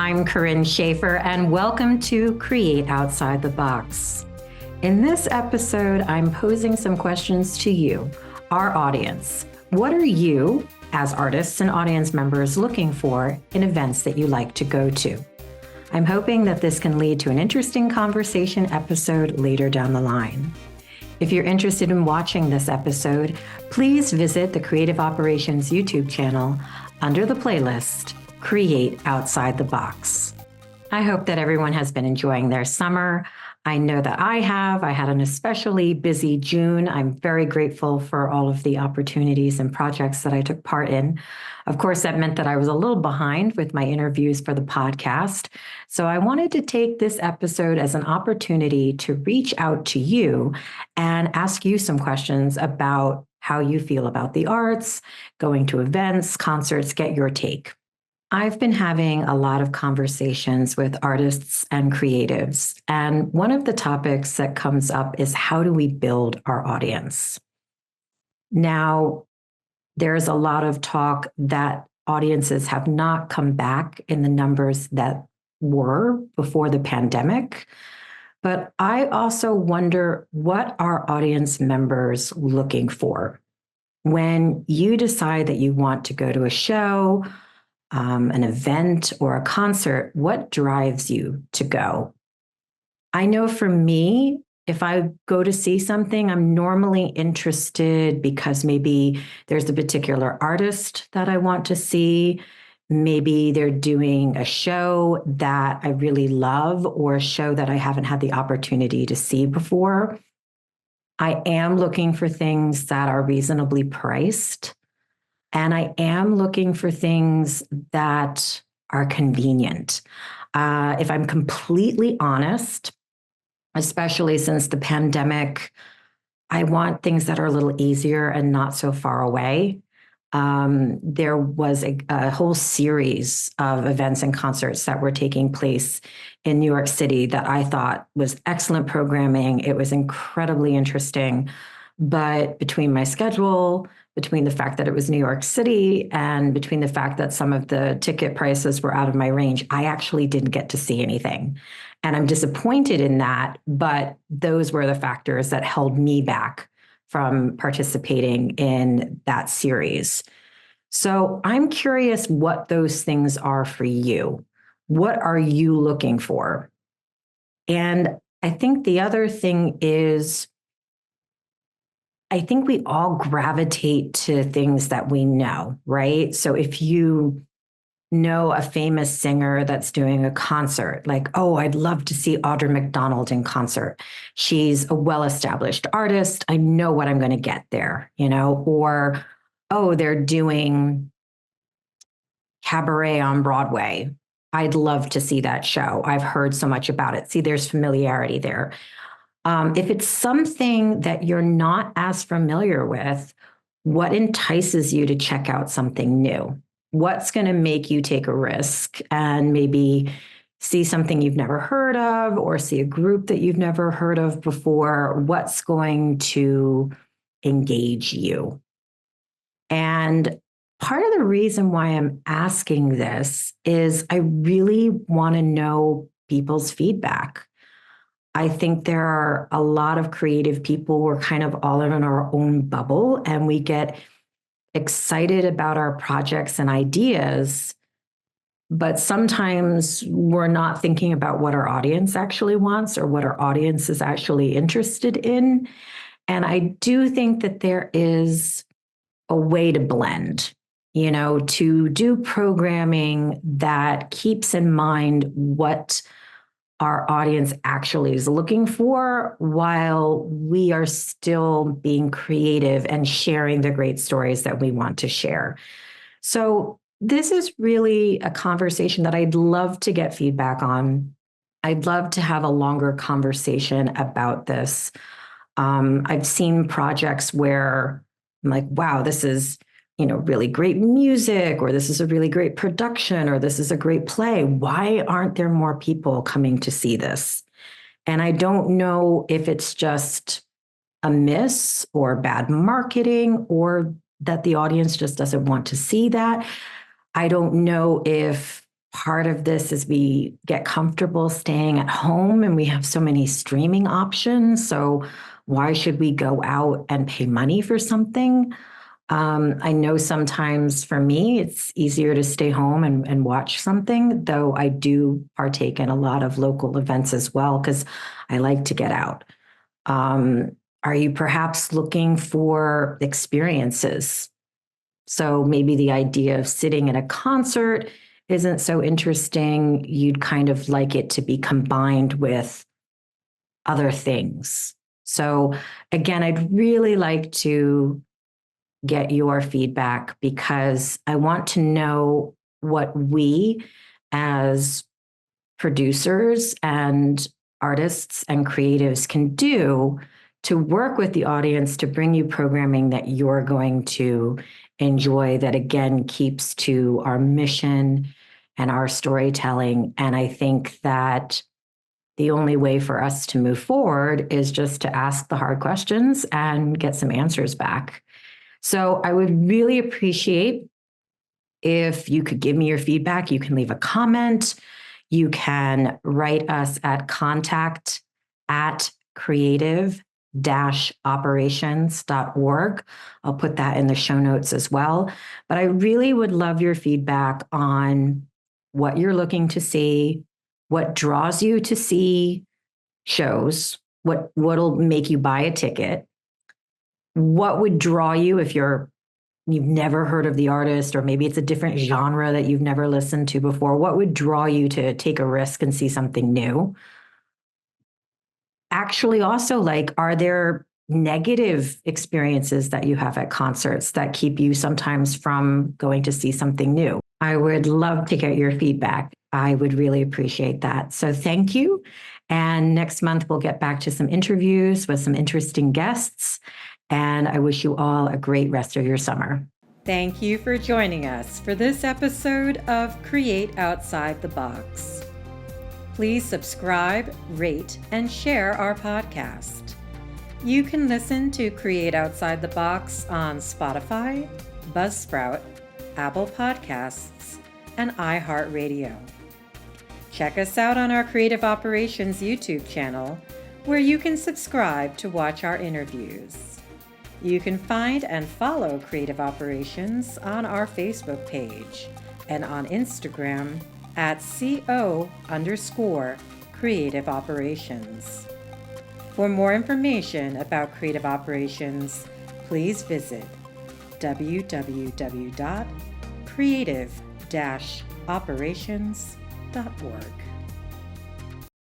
I'm Corinne Schaefer, and welcome to Create Outside the Box. In this episode, I'm posing some questions to you, our audience. What are you, as artists and audience members, looking for in events that you like to go to? I'm hoping that this can lead to an interesting conversation episode later down the line. If you're interested in watching this episode, please visit the Creative Operations YouTube channel under the playlist, Create Outside the Box. I hope that everyone has been enjoying their summer. I know that I have. I had an especially busy June. I'm very grateful for all of the opportunities and projects that I took part in. Of course, that meant that I was a little behind with my interviews for the podcast. So I wanted to take this episode as an opportunity to reach out to you and ask you some questions about how you feel about the arts, going to events, concerts, get your take. I've been having a lot of conversations with artists and creatives, and one of the topics that comes up is how do we build our audience? Now, there's a lot of talk that audiences have not come back in the numbers that were before the pandemic, but I also wonder what are audience members looking for? When you decide that you want to go to a show, an event or a concert, what drives you to go? I know for me, if I go to see something, I'm normally interested because maybe there's a particular artist that I want to see. Maybe they're doing a show that I really love or a show that I haven't had the opportunity to see before. I am looking for things that are reasonably priced. And I am looking for things that are convenient. If I'm completely honest, especially since the pandemic, I want things that are a little easier and not so far away. There was a whole series of events and concerts that were taking place in New York City that I thought was excellent programming. It was incredibly interesting. But between my schedule, between the fact that it was New York City and between the fact that some of the ticket prices were out of my range, I actually didn't get to see anything. And I'm disappointed in that, but those were the factors that held me back from participating in that series. So I'm curious what those things are for you. What are you looking for? And I think the other thing is, I think we all gravitate to things that we know, right? So if you know a famous singer that's doing a concert, like, oh, I'd love to see Audra McDonald in concert. She's a well-established artist. I know what I'm going to get there, or, oh, they're doing cabaret on Broadway. I'd love to see that show. I've heard so much about it. See, there's familiarity there. If it's something that you're not as familiar with, what entices you to check out something new? What's going to make you take a risk and maybe see something you've never heard of or see a group that you've never heard of before? What's going to engage you? And part of the reason why I'm asking this is I really want to know people's feedback. I think there are a lot of creative people. We're kind of all in our own bubble and we get excited about our projects and ideas, but sometimes we're not thinking about what our audience actually wants or what our audience is actually interested in. And I do think that there is a way to blend, to do programming that keeps in mind what our audience actually is looking for while we are still being creative and sharing the great stories that we want to share. So this is really a conversation that I'd love to get feedback on. I'd love to have a longer conversation about this. I've seen projects where I'm like, wow, this is really great music, or this is a really great production, or this is a great play. Why aren't there more people coming to see this? And I don't know if it's just a miss or bad marketing or that the audience just doesn't want to see that. I don't know if part of this is we get comfortable staying at home and we have so many streaming options. So why should we go out and pay money for something? I know sometimes for me, it's easier to stay home and watch something, though I do partake in a lot of local events as well because I like to get out. Are you perhaps looking for experiences? So maybe the idea of sitting in a concert isn't so interesting. You'd kind of like it to be combined with other things. So again, I'd really like to get your feedback because I want to know what we as producers and artists and creatives can do to work with the audience to bring you programming that you're going to enjoy, that again keeps to our mission and our storytelling. And I think that the only way for us to move forward is just to ask the hard questions and get some answers back. So I would really appreciate if you could give me your feedback. You can leave a comment. You can write us at contact@creative-operations.org. I'll put that in the show notes as well. But I really would love your feedback on what you're looking to see, what draws you to see shows, what'll make you buy a ticket, what would draw you if you've never heard of the artist, or maybe it's a different genre that you've never listened to before. What would draw you to take a risk and see something new? Actually, also, like, are there negative experiences that you have at concerts that keep you sometimes from going to see something new? I would love to get your feedback. I would really appreciate that. So thank you. And next month, we'll get back to some interviews with some interesting guests. And I wish you all a great rest of your summer. Thank you for joining us for this episode of Create Outside the Box. Please subscribe, rate, and share our podcast. You can listen to Create Outside the Box on Spotify, Buzzsprout, Apple Podcasts, and iHeartRadio. Check us out on our Creative Operations YouTube channel, where you can subscribe to watch our interviews. You can find and follow Creative Operations on our Facebook page and on Instagram at @CO_Creative Operations. For more information about Creative Operations, please visit www.creative-operations.org.